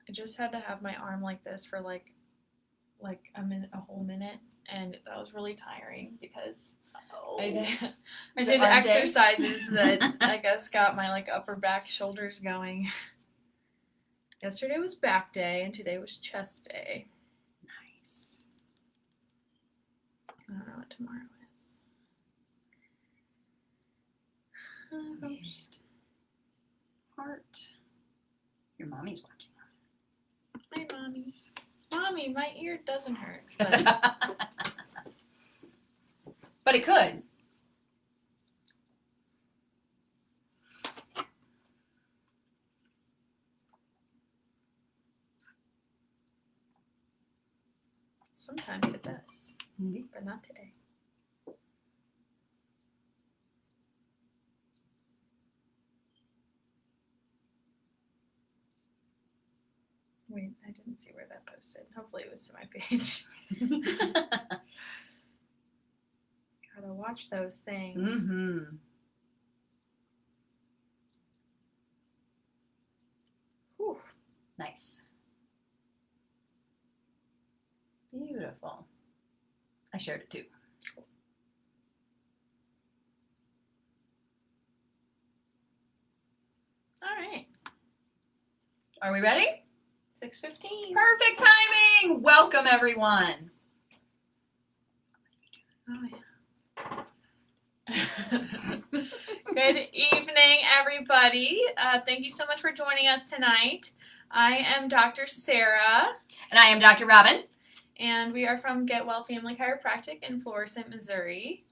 I just had to have my arm like this for like a whole minute, and that was really tiring because I did exercises that I guess got my like upper back shoulders going. Yesterday was back day, and today was chest day. Nice. I don't know what tomorrow is. First heart. Your mommy's watching. Hi, Mommy. Mommy, my ear doesn't hurt. But, but it could. Sometimes it does. Indeed. But not today. Wait, I didn't see where that posted. Hopefully it was to my page. Gotta watch those things. Mm-hmm. Whew. Nice. Beautiful. I shared it too. Cool. All right. Are we ready? 6:15. Perfect timing. Welcome, everyone. Oh, yeah. Good evening, everybody. Thank you so much for joining us tonight. I am Dr. Sarah. And I am Dr. Robin. And we are from Get Well Family Chiropractic in Florissant, Missouri.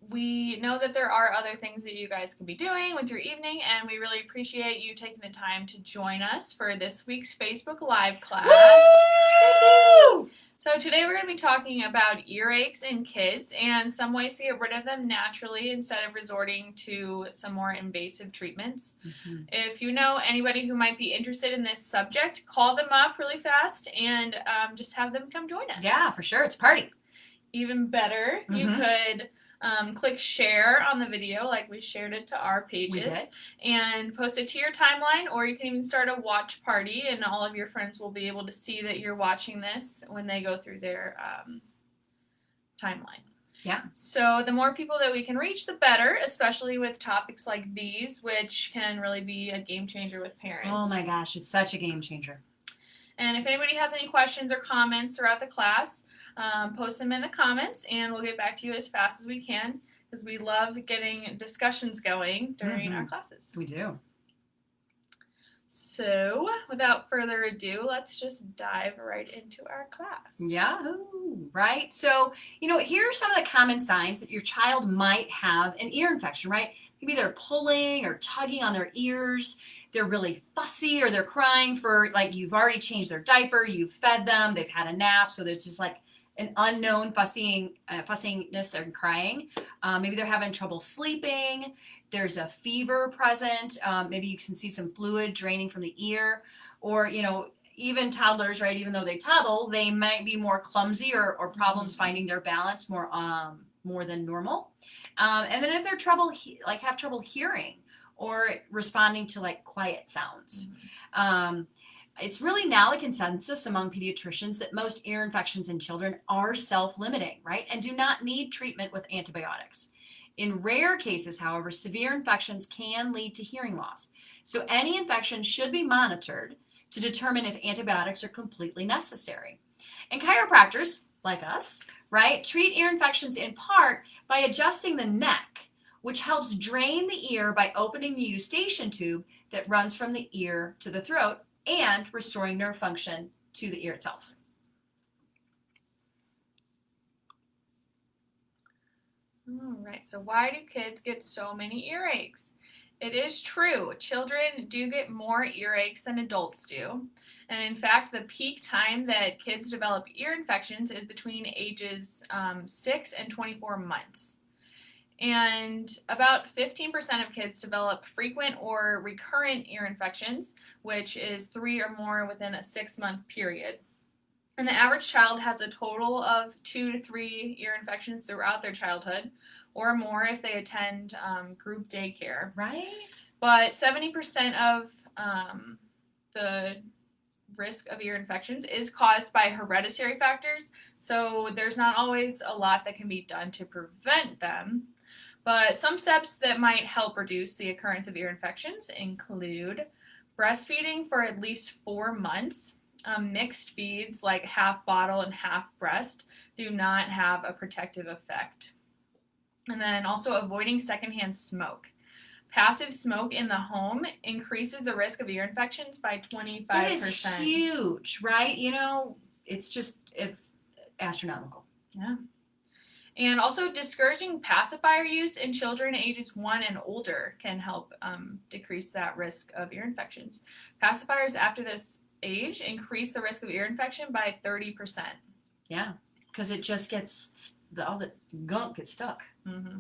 We know that there are other things that you guys can be doing with your evening, and we really appreciate you taking the time to join us for this week's Facebook Live class. Woo! So today we're going to be talking about earaches in kids and some ways to get rid of them naturally instead of resorting to some more invasive treatments. Mm-hmm. If you know anybody who might be interested in this subject, call them up really fast and just have them come join us. Yeah, for sure. It's a party. Even better, you could click share on the video like we shared it to our pages. We did. And post it to your timeline, or you can even start a watch party and all of your friends will be able to see that you're watching this when they go through their timeline. Yeah. So the more people that we can reach, the better, especially with topics like these, which can really be a game changer with parents. Oh my gosh, it's such a game changer. And if anybody has any questions or comments throughout the class, post them in the comments, and we'll get back to you as fast as we can, because we love getting discussions going during our classes. We do. So, without further ado, let's just dive right into our class. Yahoo! Right? So, here are some of the common signs that your child might have an ear infection, right? Maybe they're pulling or tugging on their ears. They're really fussy, or they're crying for, like, you've already changed their diaper, you've fed them, they've had a nap, so there's just like an unknown fussiness and crying. Maybe they're having trouble sleeping. There's a fever present. Maybe you can see some fluid draining from the ear. Or, even toddlers, right, even though they toddle, they might be more clumsy or problems finding their balance more than normal. And then if they're have trouble hearing or responding to like quiet sounds. It's really now the consensus among pediatricians that most ear infections in children are self-limiting, right, and do not need treatment with antibiotics. In rare cases, however, severe infections can lead to hearing loss. So any infection should be monitored to determine if antibiotics are completely necessary. And chiropractors, like us, right, treat ear infections in part by adjusting the neck, which helps drain the ear by opening the eustachian tube that runs from the ear to the throat and restoring nerve function to the ear itself. All right, so why do kids get so many earaches? It is true, children do get more earaches than adults do. And in fact, the peak time that kids develop ear infections is between ages 6 and 24 months. And about 15% of kids develop frequent or recurrent ear infections, which is 3 or more within a 6-month period. And the average child has a total of 2 to 3 ear infections throughout their childhood, or more if they attend group daycare. Right. But 70% of the risk of ear infections is caused by hereditary factors, so there's not always a lot that can be done to prevent them. But some steps that might help reduce the occurrence of ear infections include breastfeeding for at least 4 months. Mixed feeds like half bottle and half breast do not have a protective effect. And then also avoiding secondhand smoke. Passive smoke in the home increases the risk of ear infections by 25%. It is huge, right? It's astronomical. Yeah. And also discouraging pacifier use in children ages 1 and older can help decrease that risk of ear infections. Pacifiers after this age increase the risk of ear infection by 30%. Yeah, because it just gets, all the gunk gets stuck. Mm-hmm.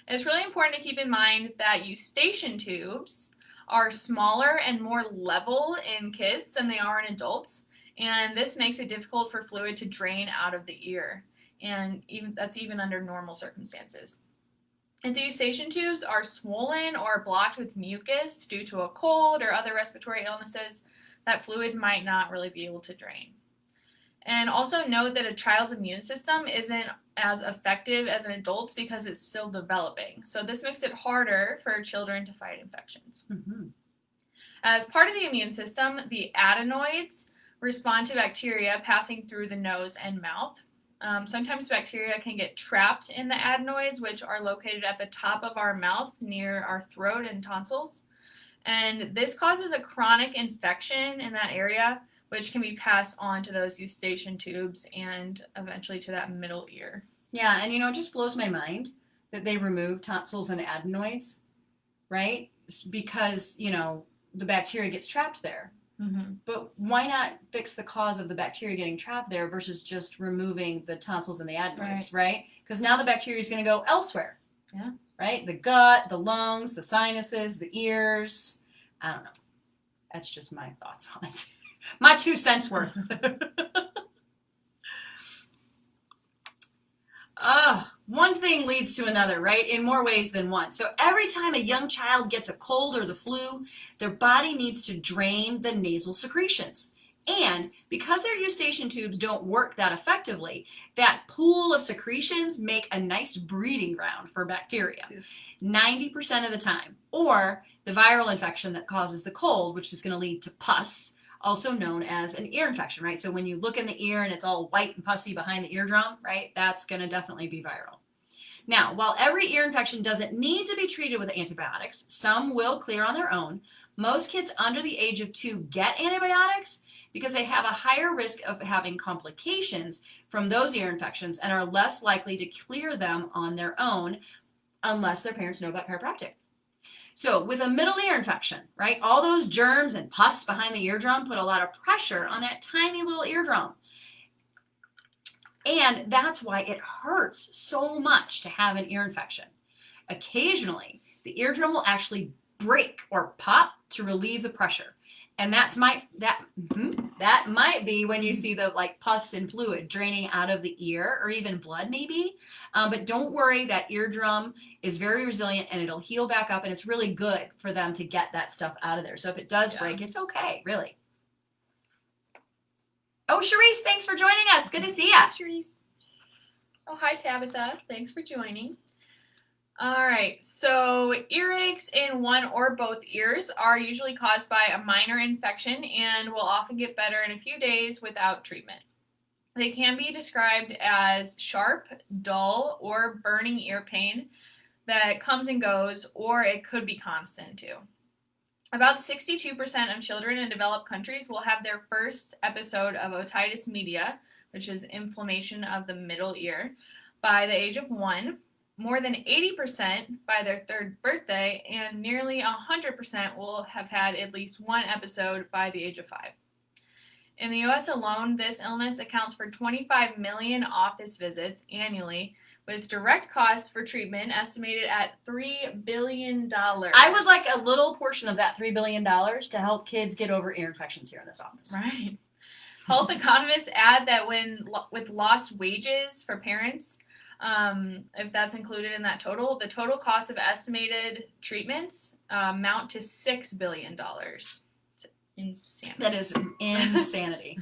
It's really important to keep in mind that eustachian tubes are smaller and more level in kids than they are in adults, and this makes it difficult for fluid to drain out of the ear, and that's even under normal circumstances. If the eustachian tubes are swollen or blocked with mucus due to a cold or other respiratory illnesses, that fluid might not really be able to drain. And also note that a child's immune system isn't as effective as an adult's because it's still developing. So this makes it harder for children to fight infections. Mm-hmm. As part of the immune system, the adenoids respond to bacteria passing through the nose and mouth. Sometimes bacteria can get trapped in the adenoids, which are located at the top of our mouth near our throat and tonsils. And this causes a chronic infection in that area, which can be passed on to those eustachian tubes and eventually to that middle ear. Yeah, and it just blows my mind that they remove tonsils and adenoids, right? Because, the bacteria gets trapped there. Mm-hmm. But why not fix the cause of the bacteria getting trapped there versus just removing the tonsils and the adenoids, right? Because now the bacteria is going to go elsewhere. Yeah. Right? The gut, the lungs, the sinuses, the ears. I don't know. That's just my thoughts on it. My 2 cents worth. One thing leads to another, right? In more ways than one. So every time a young child gets a cold or the flu, their body needs to drain the nasal secretions. And because their eustachian tubes don't work that effectively, that pool of secretions make a nice breeding ground for bacteria. 90% of the time. Or the viral infection that causes the cold, which is going to lead to pus, also known as an ear infection, right? So when you look in the ear and it's all white and pussy behind the eardrum, right, that's going to definitely be viral. Now, while every ear infection doesn't need to be treated with antibiotics, some will clear on their own. Most kids under the age of 2 get antibiotics because they have a higher risk of having complications from those ear infections and are less likely to clear them on their own unless their parents know about chiropractic. So with a middle ear infection, right, all those germs and pus behind the eardrum put a lot of pressure on that tiny little eardrum. And that's why it hurts so much to have an ear infection. Occasionally, the eardrum will actually break or pop to relieve the pressure. And that might be when you see the pus and fluid draining out of the ear, or even blood maybe. But don't worry, that eardrum is very resilient and it'll heal back up, and it's really good for them to get that stuff out of there. So if it does break, it's okay, really. Oh, Charisse, thanks for joining us. Good to see you. Hi, Charisse. Oh, hi, Tabitha. Thanks for joining. All right, so earaches in one or both ears are usually caused by a minor infection and will often get better in a few days without treatment. They can be described as sharp, dull, or burning ear pain that comes and goes, or it could be constant too. About 62% of children in developed countries will have their first episode of otitis media, which is inflammation of the middle ear, by the age of 1. More than 80% by their 3rd birthday, and nearly 100% will have had at least one episode by the age of 5. In the US alone, this illness accounts for 25 million office visits annually, with direct costs for treatment estimated at $3 billion. I would like a little portion of that $3 billion to help kids get over ear infections here in this office. Right. Health economists add that with lost wages for parents, if that's included in that total, the total cost of estimated treatments amount to $6 billion. Insanity. That is insanity.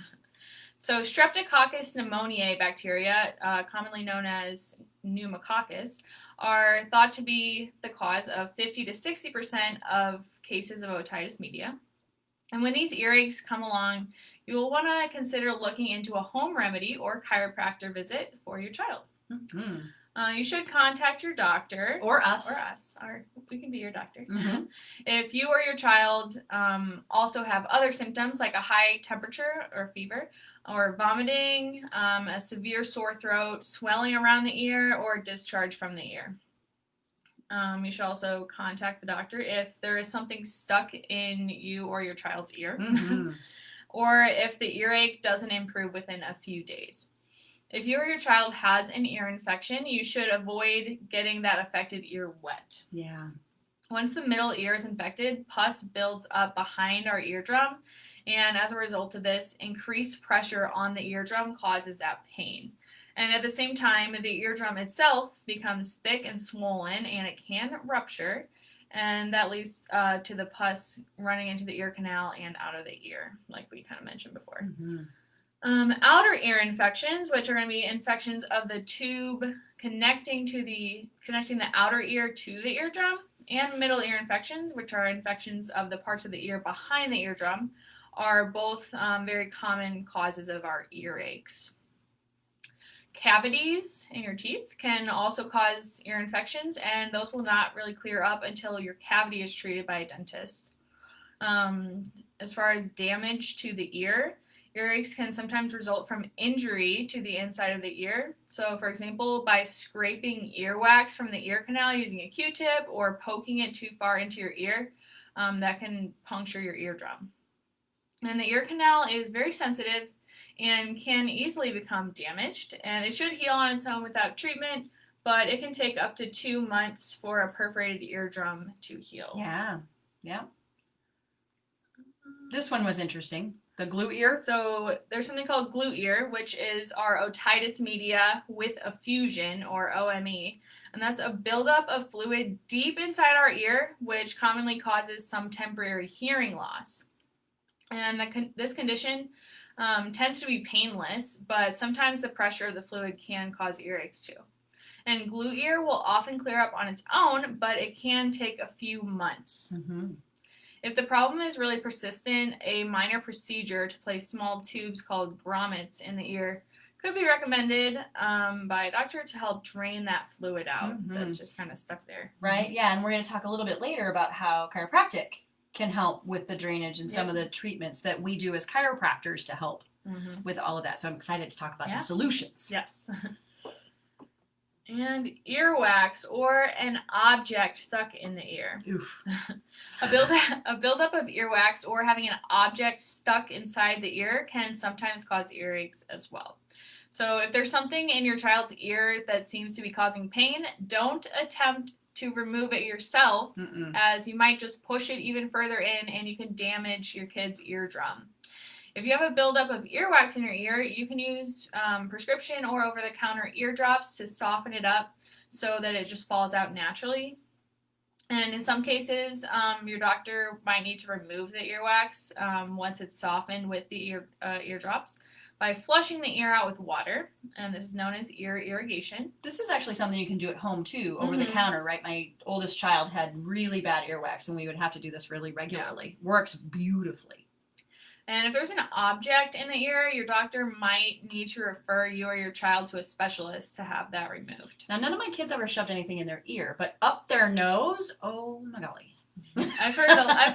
So Streptococcus pneumoniae bacteria, commonly known as pneumococcus, are thought to be the cause of 50 to 60% of cases of otitis media. And when these earaches come along, you will want to consider looking into a home remedy or chiropractor visit for your child. Mm-hmm. You should contact your doctor. Or us. Or we can be your doctor. Mm-hmm. If you or your child also have other symptoms like a high temperature or fever, or vomiting, a severe sore throat, swelling around the ear, or discharge from the ear. You should also contact the doctor if there is something stuck in you or your child's ear, Mm-hmm. or if the earache doesn't improve within a few days. If you or your child has an ear infection, you should avoid getting that affected ear wet. Yeah. Once the middle ear is infected, pus builds up behind our eardrum, and as a result of this, increased pressure on the eardrum causes that pain. And at the same time, the eardrum itself becomes thick and swollen, and it can rupture, and that leads to the pus running into the ear canal and out of the ear, like we kind of mentioned before. Mm-hmm. Outer ear infections, which are going to be infections of the tube connecting the outer ear to the eardrum, and middle ear infections, which are infections of the parts of the ear behind the eardrum, are both very common causes of our earaches. Cavities in your teeth can also cause ear infections, and those will not really clear up until your cavity is treated by a dentist. As far as damage to the ear, earaches can sometimes result from injury to the inside of the ear. So, for example, by scraping earwax from the ear canal using a Q-tip or poking it too far into your ear, that can puncture your eardrum. And the ear canal is very sensitive and can easily become damaged, and it should heal on its own without treatment, but it can take up to 2 months for a perforated eardrum to heal. Yeah. Yeah. This one was interesting. The glue ear? So there's something called glue ear, which is our otitis media with effusion, or OME. And that's a buildup of fluid deep inside our ear, which commonly causes some temporary hearing loss. And this condition tends to be painless, but sometimes the pressure of the fluid can cause earaches too. And glue ear will often clear up on its own, but it can take a few months. Mm-hmm. If the problem is really persistent, a minor procedure to place small tubes called grommets in the ear could be recommended by a doctor to help drain that fluid out that's just kind of stuck there. Right, yeah, and we're going to talk a little bit later about how chiropractic can help with the drainage and some of the treatments that we do as chiropractors to help with all of that. So I'm excited to talk about the solutions. Yes. And earwax, or an object stuck in the ear. Oof. A buildup of earwax or having an object stuck inside the ear can sometimes cause earaches as well. So if there's something in your child's ear that seems to be causing pain, don't attempt to remove it yourself, as you might just push it even further in and you can damage your kid's eardrum. If you have a buildup of earwax in your ear, you can use prescription or over-the-counter ear drops to soften it up so that it just falls out naturally. And in some cases, your doctor might need to remove the earwax once it's softened with the ear drops by flushing the ear out with water, and this is known as ear irrigation. This is actually something you can do at home too, over the counter, right? My oldest child had really bad earwax, and we would have to do this really regularly. Yeah. Works beautifully. And if there's an object in the ear, your doctor might need to refer you or your child to a specialist to have that removed. Now, none of my kids ever shoved anything in their ear, but up their nose, oh my golly. I've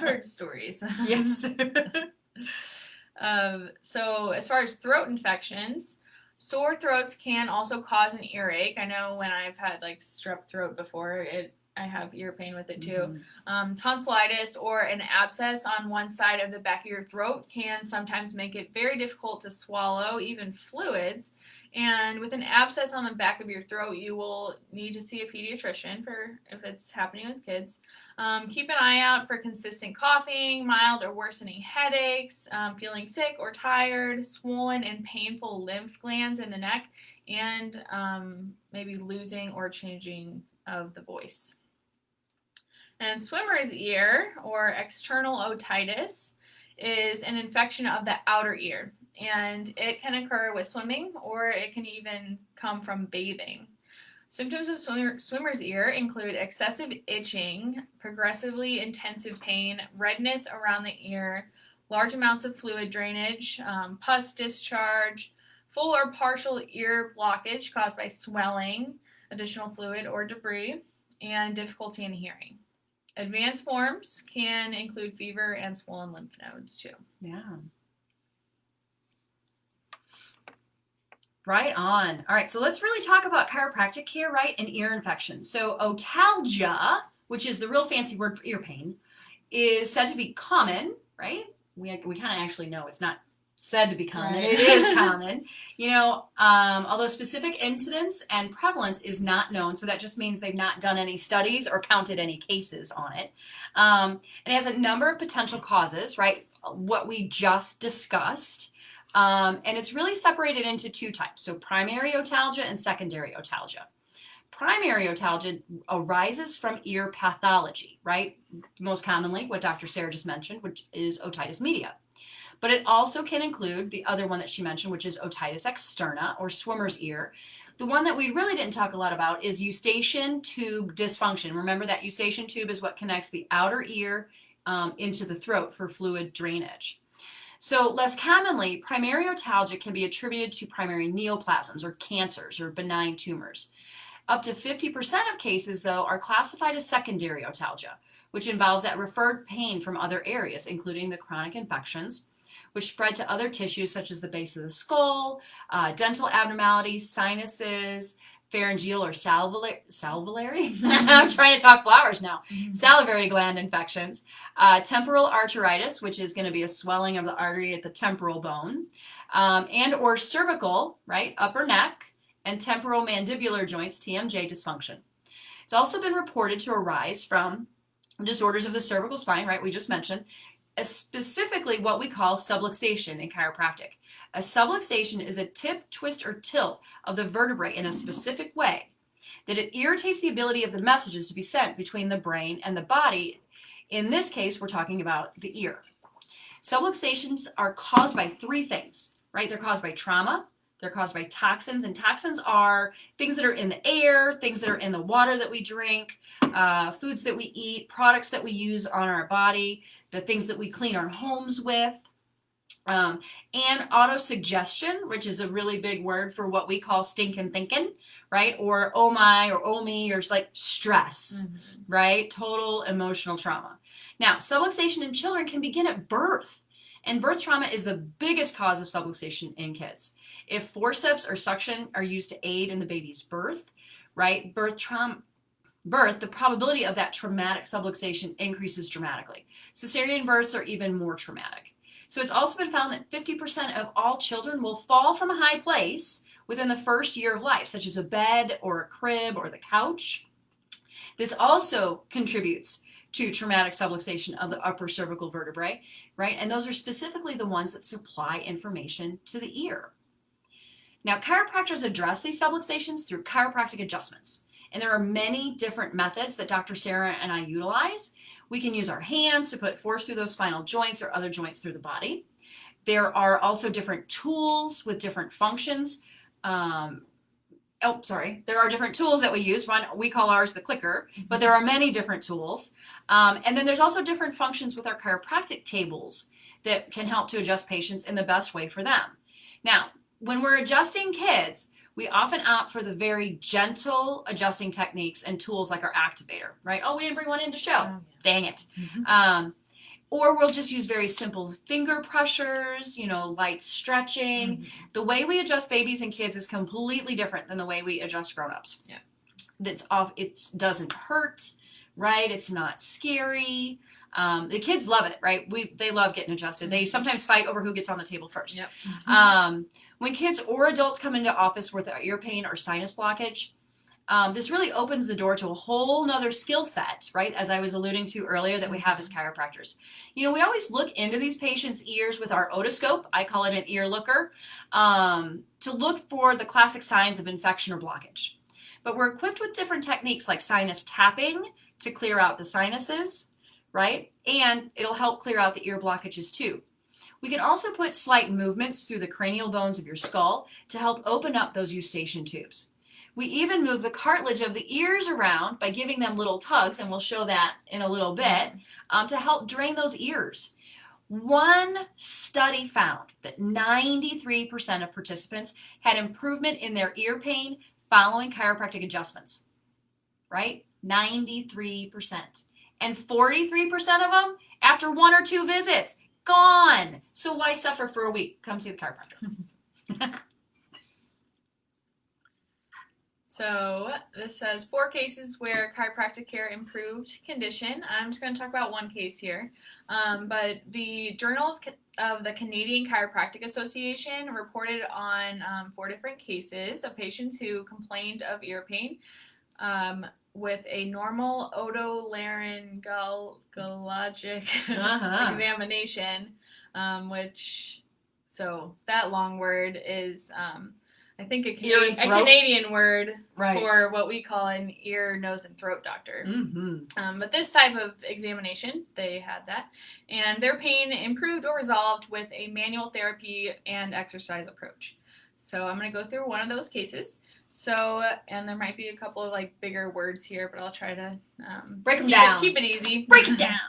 heard stories. Yes. So as far as throat infections, sore throats can also cause an earache. I know when I've had like strep throat before, I have ear pain with it too. Tonsillitis or an abscess on one side of the back of your throat can sometimes make it very difficult to swallow, even fluids. And with an abscess on the back of your throat, you will need to see a pediatrician for if it's happening with kids. Keep an eye out for consistent coughing, mild or worsening headaches, feeling sick or tired, swollen and painful lymph glands in the neck, and maybe losing or changing of the voice. And swimmer's ear, or external otitis, is an infection of the outer ear, and it can occur with swimming, or it can even come from bathing. Symptoms of swimmer's ear include excessive itching, progressively intensive pain, redness around the ear, large amounts of fluid drainage, pus discharge, full or partial ear blockage caused by swelling, additional fluid, or debris, and difficulty in hearing. Advanced forms can include fever and swollen lymph nodes too. Yeah. Right on. All right, so let's really talk about chiropractic care, right, and ear infections. So otalgia, which is the real fancy word for ear pain, is said to be common, right? We kind of actually know it's not said to be common. Right. It is common. Although specific incidence and prevalence is not known, so that just means they've not done any studies or counted any cases on it. And it has a number of potential causes, right? What we just discussed. And it's really separated into two types, so primary otalgia and secondary otalgia. Primary otalgia arises from ear pathology, right? Most commonly, what Dr. Sarah just mentioned, which is otitis media. But it also can include the other one that she mentioned, which is otitis externa, or swimmer's ear. The one that we really didn't talk a lot about is eustachian tube dysfunction. Remember that eustachian tube is what connects the outer ear into the throat for fluid drainage. So less commonly, primary otalgia can be attributed to primary neoplasms or cancers or benign tumors. Up to 50% of cases, though, are classified as secondary otalgia, which involves that referred pain from other areas, including the chronic infections, which spread to other tissues such as the base of the skull, dental abnormalities, sinuses, pharyngeal or salivary. I'm trying to talk flowers now. Salivary gland infections, temporal arteritis, which is going to be a swelling of the artery at the temporal bone, and or cervical, right, upper neck, and temporal mandibular joints, TMJ dysfunction. It's also been reported to arise from disorders of the cervical spine, right, we just mentioned, specifically what we call subluxation in chiropractic. A subluxation is a tip, twist, or tilt of the vertebrae in a specific way that it irritates the ability of the messages to be sent between the brain and the body. In this case, we're talking about the ear. Subluxations are caused by three things, right? They're caused by trauma, they're caused by toxins, and toxins are things that are in the air, things that are in the water that we drink, foods that we eat, products that we use on our body, the things that we clean our homes with. And autosuggestion, which is a really big word for what we call stinking thinking, right? Or oh my, or oh me, or like stress, right? Total emotional trauma. Now, subluxation in children can begin at birth, and birth trauma is the biggest cause of subluxation in kids. If forceps or suction are used to aid in the baby's birth, right? The probability of that traumatic subluxation increases dramatically. Cesarean births are even more traumatic. So it's also been found that 50% of all children will fall from a high place within the first year of life, such as a bed or a crib or the couch. This also contributes to traumatic subluxation of the upper cervical vertebrae, right? And those are specifically the ones that supply information to the ear. Now, chiropractors address these subluxations through chiropractic adjustments. And there are many different methods that Dr. Sarah and I utilize. We can use our hands to put force through those spinal joints or other joints through the body. There are also different tools with different functions. There are different tools that we use. One, we call ours the clicker, but there are many different tools. And then there's also different functions with our chiropractic tables that can help to adjust patients in the best way for them. Now, when we're adjusting kids, we often opt for the very gentle adjusting techniques and tools like our activator, right? Oh, we didn't bring one in to show. Oh, yeah. Dang it. Or we'll just use very simple finger pressures, light stretching. The way we adjust babies and kids is completely different than the way we adjust grown-ups. Yeah. It doesn't hurt, right? It's not scary. The kids love it, right? They love getting adjusted. They sometimes fight over who gets on the table first. Yep. When kids or adults come into office with ear pain or sinus blockage, this really opens the door to a whole nother skill set, right? As I was alluding to earlier that we have as chiropractors. We always look into these patients' ears with our otoscope. I call it an ear looker, to look for the classic signs of infection or blockage. But we're equipped with different techniques like sinus tapping to clear out the sinuses, right? And it'll help clear out the ear blockages too. We can also put slight movements through the cranial bones of your skull to help open up those eustachian tubes. We even move the cartilage of the ears around by giving them little tugs, and we'll show that in a little bit, to help drain those ears. One study found that 93% of participants had improvement in their ear pain following chiropractic adjustments, right? 93%. And 43% of them after 1 or 2 visits. Gone. So why suffer for a week? Come see the chiropractor. So this says 4 cases where chiropractic care improved condition. I'm just going to talk about one case here. But the Journal of the Canadian Chiropractic Association reported on 4 different cases of patients who complained of ear pain with a normal otolaryngologic examination, so that long word is, I think, a Canadian word for what we call an ear, nose, and throat doctor. But this type of examination, they had that, and their pain improved or resolved with a manual therapy and exercise approach. So I'm going to go through one of those cases. So, and there might be a couple of bigger words here, but I'll try to break them down. Keep it easy. Break it down.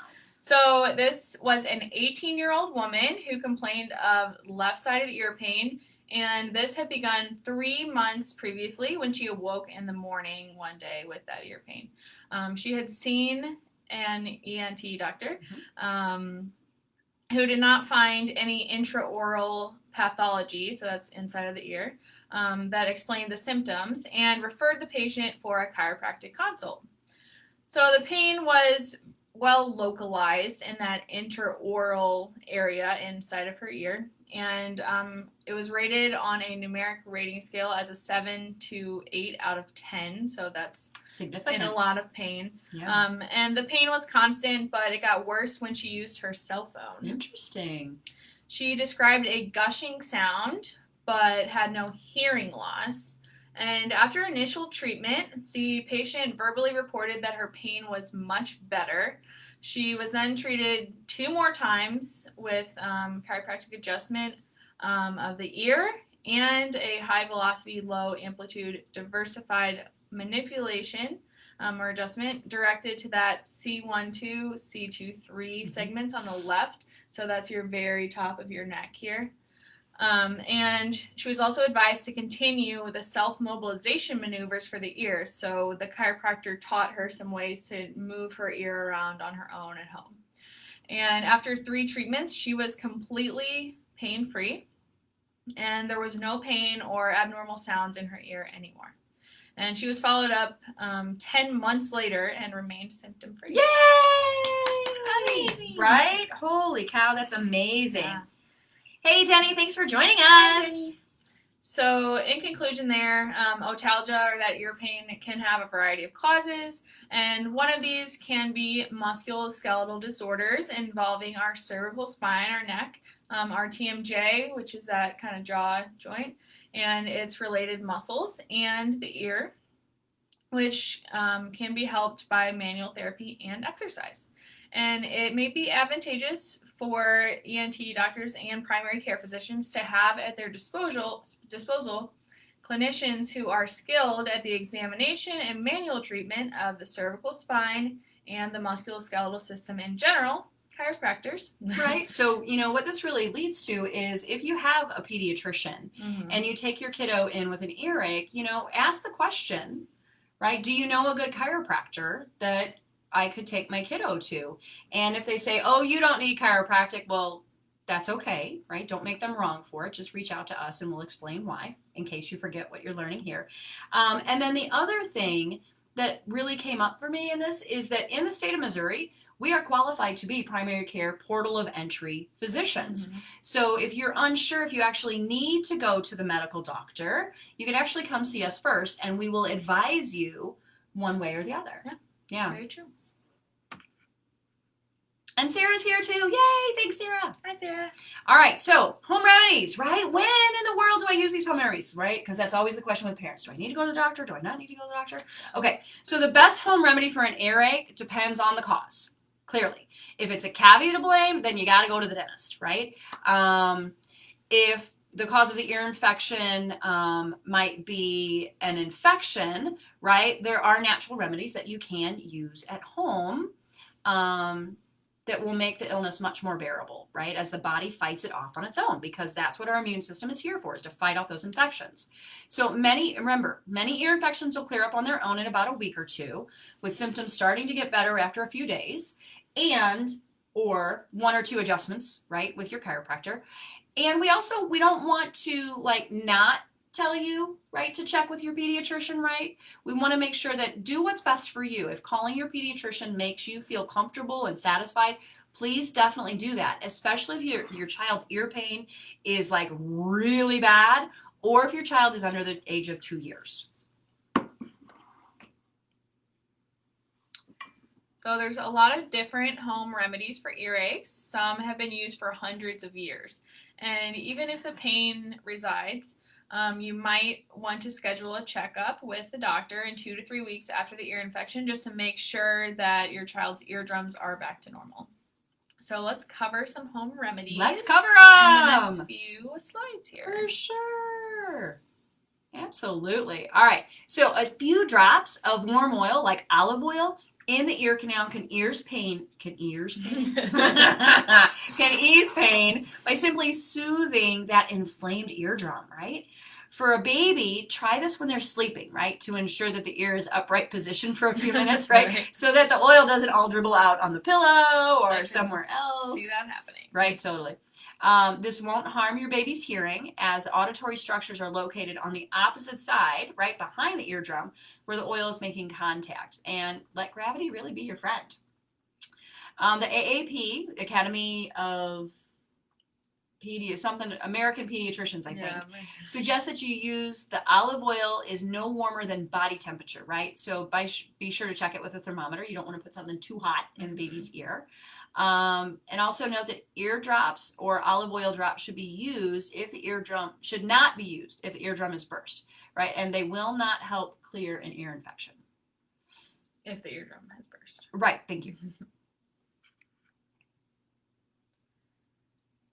So this was an 18-year-old woman who complained of left-sided ear pain, and this had begun 3 months previously when she awoke in the morning one day with that ear pain. She had seen an ENT doctor who did not find any intraoral pathology, so that's inside of the ear, that explained the symptoms, and referred the patient for a chiropractic consult. So the pain was well localized in that intraoral area inside of her ear, and it was rated on a numeric rating scale as a 7 to 8 out of 10, so that's significant. In a lot of pain. Yeah. And the pain was constant, but it got worse when she used her cell phone. Interesting. She described a gushing sound, but had no hearing loss. And after initial treatment, the patient verbally reported that her pain was much better. She was then treated 2 more times with chiropractic adjustment of the ear and a high velocity, low amplitude diversified manipulation or adjustment directed to that C12, C23 segments on the left. So that's your very top of your neck here. And she was also advised to continue with the self-mobilization maneuvers for the ear. So the chiropractor taught her some ways to move her ear around on her own at home. And after 3 treatments, she was completely pain-free, and there was no pain or abnormal sounds in her ear anymore. And she was followed up 10 months later and remained symptom-free. Yay! Amazing! Right? Holy cow, that's amazing. Yeah. Hey, Denny, thanks for joining us. Hi, Denny. So in conclusion there, otalgia, or that ear pain, can have a variety of causes, and one of these can be musculoskeletal disorders involving our cervical spine, our neck, our TMJ, which is that kind of jaw joint, and its related muscles, and the ear, which can be helped by manual therapy and exercise. And it may be advantageous for ENT doctors and primary care physicians to have at their disposal clinicians who are skilled at the examination and manual treatment of the cervical spine and the musculoskeletal system in general, chiropractors. Right. So, what this really leads to is if you have a pediatrician and you take your kiddo in with an earache, ask the question, right? Do you know a good chiropractor that I could take my kiddo to? And if they say, oh, you don't need chiropractic, well, that's okay, right? Don't make them wrong for it. Just reach out to us and we'll explain why, in case you forget what you're learning here. And then the other thing that really came up for me in this is that in the state of Missouri, we are qualified to be primary care portal of entry physicians. So if you're unsure if you actually need to go to the medical doctor, you can actually come see us first and we will advise you one way or the other. Yeah. Very true. And Sarah's here too. Yay! Thanks, Sarah. Hi, Sarah. All right, so home remedies, right? When in the world do I use these home remedies, right? Because that's always the question with parents. Do I need to go to the doctor? Do I not need to go to the doctor? Okay, so the best home remedy for an earache depends on the cause, clearly. If it's a cavity to blame, then you got to go to the dentist, right? If the cause of the ear infection might be an infection, right? There are natural remedies that you can use at home that will make the illness much more bearable, right? As the body fights it off on its own, because that's what our immune system is here for, is to fight off those infections. So many ear infections will clear up on their own in about a week or two, with symptoms starting to get better after a few days, and or 1 or 2 adjustments, right, with your chiropractor. And we don't want to like not tell you, right, to check with your pediatrician, right? We want to make sure that do what's best for you. If calling your pediatrician makes you feel comfortable and satisfied, please definitely do that, especially if your child's ear pain is like really bad, or if your child is under the age of 2 years. So there's a lot of different home remedies for earaches. Some have been used for hundreds of years. And even if the pain resides, you might want to schedule a checkup with the doctor in 2 to 3 weeks after the ear infection, just to make sure that your child's eardrums are back to normal. So let's cover some home remedies. Let's cover them in the next few slides here. For sure. Absolutely. All right. So a few drops of warm oil, like olive oil, in the ear canal can ease pain by simply soothing that inflamed eardrum, right? For a baby, try this when they're sleeping, right? To ensure that the ear is upright positioned for a few minutes, right? Right. So that the oil doesn't all dribble out on the pillow or somewhere else. See that happening. Right, totally. This won't harm your baby's hearing, as the auditory structures are located on the opposite side, right behind the eardrum, where the oil is making contact. And let gravity really be your friend. The AAP, Academy of American Pediatricians, I think, suggests that you use the olive oil is no warmer than body temperature, right? So be sure to check it with a thermometer. You don't want to put something too hot in the baby's ear. And also note that ear drops or olive oil drops should not be used if the eardrum is burst, right? And they will not help clear an ear infection. If the eardrum has burst. Right, thank you.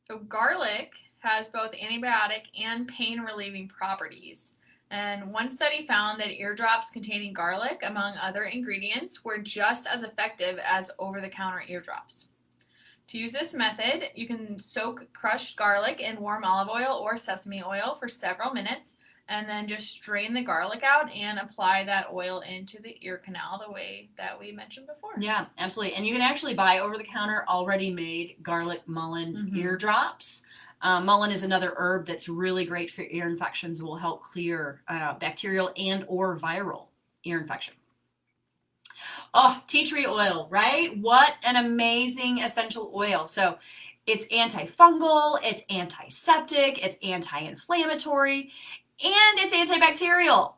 So garlic has both antibiotic and pain relieving properties. And one study found that eardrops containing garlic, among other ingredients, were just as effective as over-the-counter eardrops. To use this method, you can soak crushed garlic in warm olive oil or sesame oil for several minutes, and then just strain the garlic out and apply that oil into the ear canal the way that we mentioned before. Yeah, absolutely. And you can actually buy over-the-counter already made garlic mullein eardrops. Mullein is another herb that's really great for ear infections. Will help clear bacterial and or viral ear infection. Oh, tea tree oil, right? What an amazing essential oil. So it's antifungal, it's antiseptic, it's anti-inflammatory, and it's antibacterial.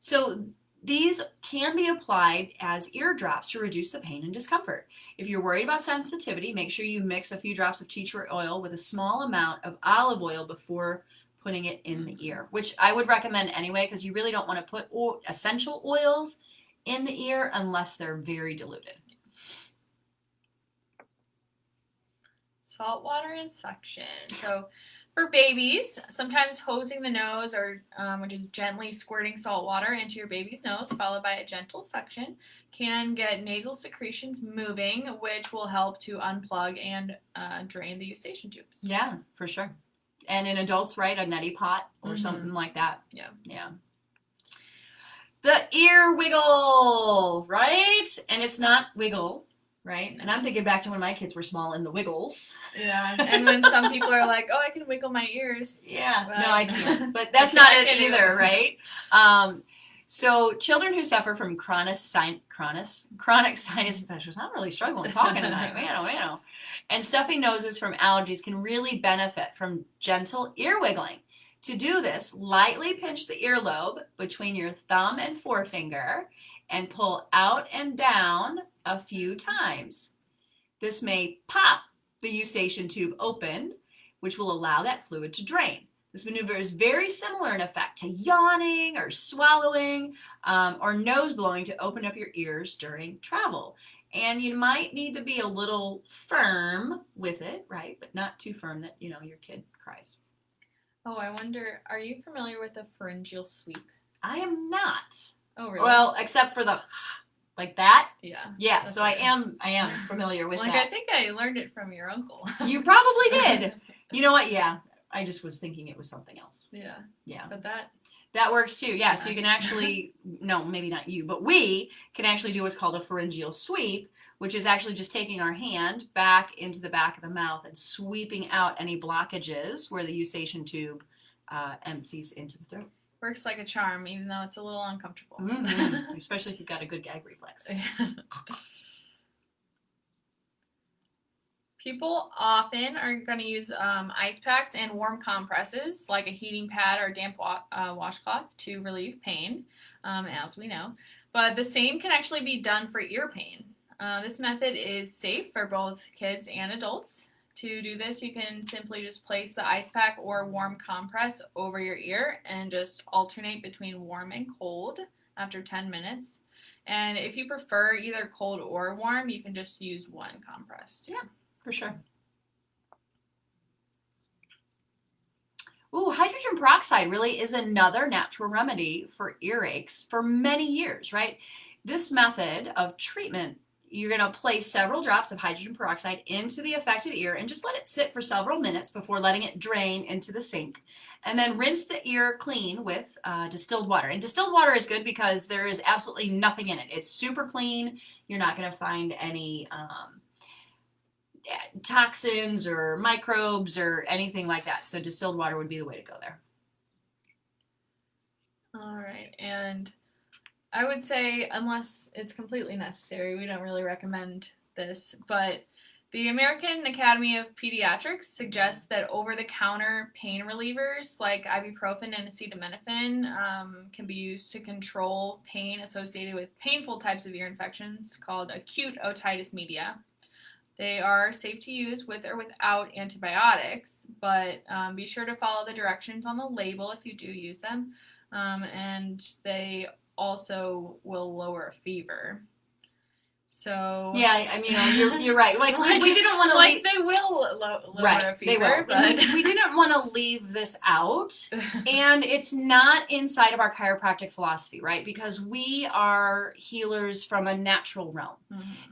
So these can be applied as ear drops to reduce the pain and discomfort. If you're worried about sensitivity, make sure you mix a few drops of tea tree oil with a small amount of olive oil before putting it in the ear, which I would recommend anyway, because you really don't want to put essential oils in the ear unless they're very diluted. Saltwater insuction. So for babies, sometimes hosing the nose, or which is gently squirting salt water into your baby's nose, followed by a gentle suction, can get nasal secretions moving, which will help to unplug and drain the eustachian tubes. Yeah, for sure. And in adults, right, a neti pot or something like that. Yeah. Yeah. The ear wiggle, right? And it's not wiggle, right? And I'm thinking back to when my kids were small and the wiggles. Yeah. And when some people are like, oh, I can wiggle my ears. Yeah. No, I can't. But that's not it either, right? So children who suffer from chronic sinus infections, I'm really struggling talking tonight, man. And stuffy noses from allergies can really benefit from gentle ear wiggling. To do this, lightly pinch the earlobe between your thumb and forefinger and pull out and down a few times. This may pop the eustachian tube open, which will allow that fluid to drain. This maneuver is very similar in effect to yawning or swallowing or nose blowing to open up your ears during travel. And you might need to be a little firm with it, right? But not too firm that, your kid cries. Oh, I wonder, are you familiar with the pharyngeal sweep? I am not. Oh, really? Well, except for the like that. Yeah. Yeah, so I am familiar with that. I think I learned it from your uncle. You probably did. You know what? Yeah. I just was thinking it was something else. Yeah. Yeah. But that works too. Yeah. So you can actually, no, maybe not you, but we can actually do what's called a pharyngeal sweep, which is actually just taking our hand back into the back of the mouth and sweeping out any blockages where the eustachian tube empties into the throat. Works like a charm, even though it's a little uncomfortable. Mm-hmm. Especially if you've got a good gag reflex. People often are going to use ice packs and warm compresses, like a heating pad or damp washcloth, to relieve pain, as we know. But the same can actually be done for ear pain. This method is safe for both kids and adults. To do this, you can simply just place the ice pack or warm compress over your ear and just alternate between warm and cold after 10 minutes. And if you prefer either cold or warm, you can just use one compress too. Yeah, for sure. Ooh, hydrogen peroxide really is another natural remedy for earaches for many years, right? This method of treatment, you're going to place several drops of hydrogen peroxide into the affected ear and just let it sit for several minutes before letting it drain into the sink. And then rinse the ear clean with distilled water. And distilled water is good because there is absolutely nothing in it. It's super clean. You're not going to find any toxins or microbes or anything like that. So distilled water would be the way to go there. All right. And I would say, unless it's completely necessary, we don't really recommend this, but the American Academy of Pediatrics suggests that over-the-counter pain relievers like ibuprofen and acetaminophen can be used to control pain associated with painful types of ear infections called acute otitis media. They are safe to use with or without antibiotics, but be sure to follow the directions on the label if you do use them, and they also will lower fever. So yeah, I mean, you're right. Like we didn't want to like they will lower a fever, they will. but we didn't want to leave this out, and it's not inside of our chiropractic philosophy, right? Because we are healers from a natural realm,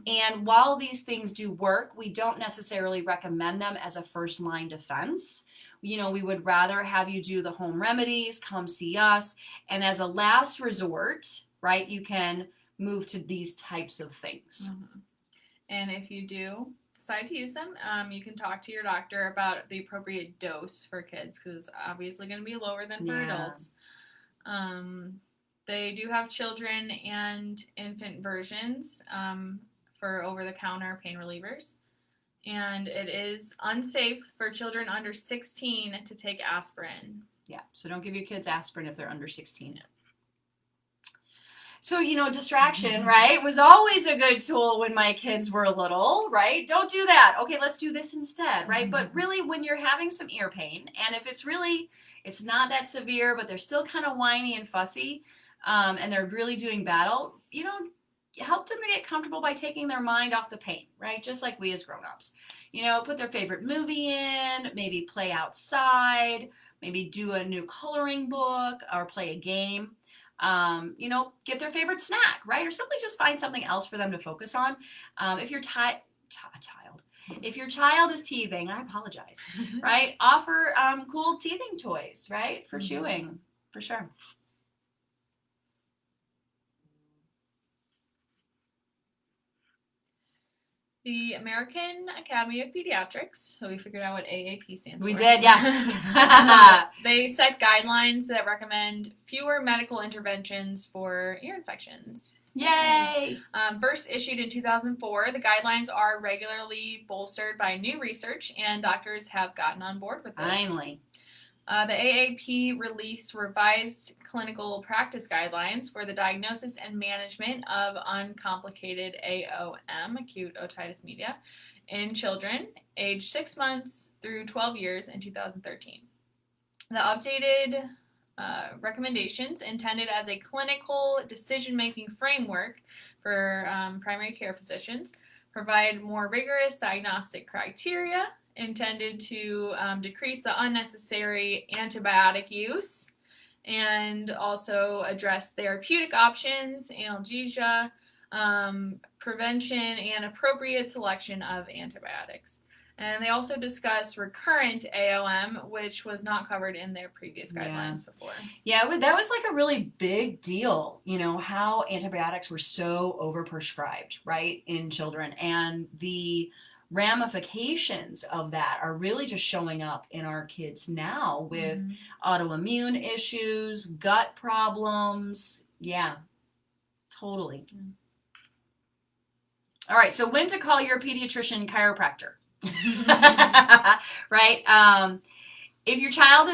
and while these things do work, we don't necessarily recommend them as a first line defense. We would rather have you do the home remedies, come see us, and as a last resort, right, you can move to these types of things. And if you do decide to use them, you can talk to your doctor about the appropriate dose for kids, because it's obviously going to be lower than for adults. They do have children and infant versions for over-the-counter pain relievers. And it is unsafe for children under 16 to take aspirin. Yeah, so don't give your kids aspirin if they're under 16. So, distraction, right, was always a good tool when my kids were little, right? Don't do that. Okay, let's do this instead, right? But really, when you're having some ear pain, and if it's not that severe, but they're still kind of whiny and fussy, and they're really doing battle, help them to get comfortable by taking their mind off the pain, right? Just like we as grown-ups. Put their favorite movie in, maybe play outside, maybe do a new coloring book or play a game. Get their favorite snack, right? Or simply just find something else for them to focus on. If your if your child is teething, I apologize, right? Offer cool teething toys, right? For chewing, for sure. The American Academy of Pediatrics, so we figured out what AAP stands for. We did, yes. They set guidelines that recommend fewer medical interventions for ear infections. Yay! First issued in 2004, the guidelines are regularly bolstered by new research, and doctors have gotten on board with this. Finally. The AAP released revised clinical practice guidelines for the diagnosis and management of uncomplicated AOM, acute otitis media, in children aged 6 months through 12 years in 2013. The updated recommendations intended as a clinical decision-making framework for primary care physicians, provide more rigorous diagnostic criteria intended to decrease the unnecessary antibiotic use, and also address therapeutic options, analgesia, prevention, and appropriate selection of antibiotics. And they also discuss recurrent AOM, which was not covered in their previous guidelines before. Yeah, that was like a really big deal, how antibiotics were so overprescribed, right, in children. And the ramifications of that are really just showing up in our kids now with autoimmune issues, gut problems. Yeah, totally. All right, so when to call your pediatrician chiropractor. Right? If your child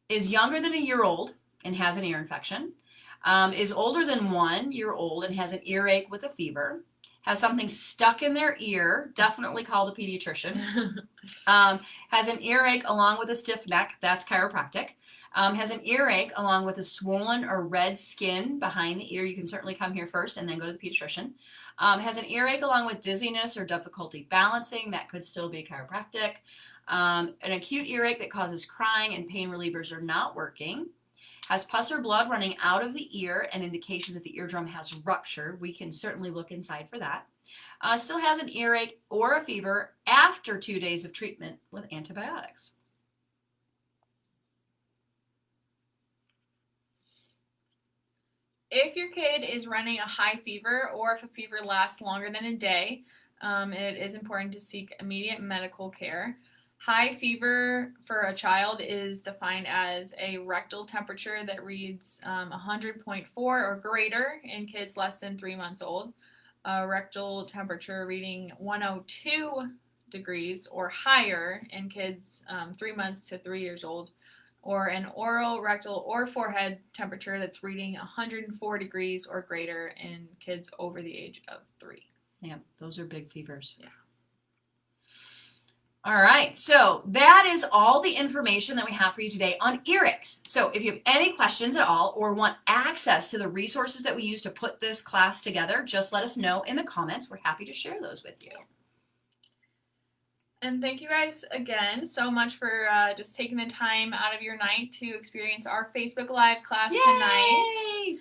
is younger than a year old and has an ear infection, is older than 1 year old and has an earache with a fever, has something stuck in their ear, definitely call the pediatrician, has an earache along with a stiff neck, that's chiropractic, has an earache along with a swollen or red skin behind the ear, you can certainly come here first and then go to the pediatrician. Has an earache along with dizziness or difficulty balancing, that could still be chiropractic. An acute earache that causes crying and pain relievers are not working. Has pus or blood running out of the ear, an indication that the eardrum has ruptured. We can certainly look inside for that. Still has an earache or a fever after 2 days of treatment with antibiotics. If your kid is running a high fever, or if a fever lasts longer than a day, it is important to seek immediate medical care. High fever for a child is defined as a rectal temperature that reads 100.4 or greater in kids less than 3 months old. A rectal temperature reading 102 degrees or higher in kids 3 months to 3 years old. Or an oral, rectal, or forehead temperature that's reading 104 degrees or greater in kids over the age of 3. Yeah, those are big fevers. Yeah. All right, so that is all the information that we have for you today on earaches. So if you have any questions at all or want access to the resources that we use to put this class together, just let us know in the comments. We're happy to share those with you. And thank you guys again so much for just taking the time out of your night to experience our Facebook Live class tonight.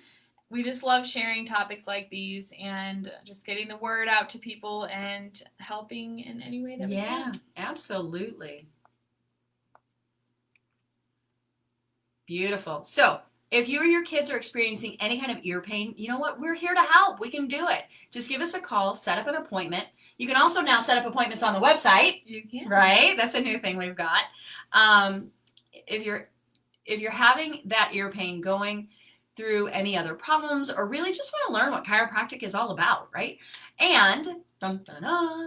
We just love sharing topics like these and just getting the word out to people and helping in any way that we can. Yeah, absolutely. Beautiful. So if you or your kids are experiencing any kind of ear pain, you know what? We're here to help. We can do it. Just give us a call, set up an appointment. You can also now set up appointments on the website. You can. Right? That's a new thing we've got. If you're having that ear pain going through any other problems or really just want to learn what chiropractic is all about, right? And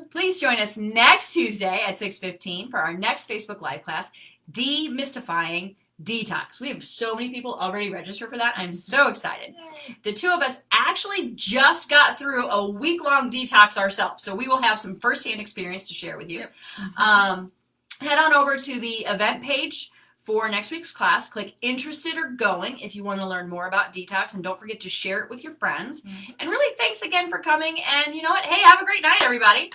please join us next Tuesday at 6:15 for our next Facebook Live class, Demystifying Detox. We have so many people already registered for that. I'm so excited. Yay. The two of us actually just got through a week-long detox ourselves, so we will have some firsthand experience to share with you. Yep. Head on over to the event page for next week's class. Click interested or going if you want to learn more about detox, and don't forget to share it with your friends. And really, thanks again for coming, and you know what? Hey, have a great night, everybody.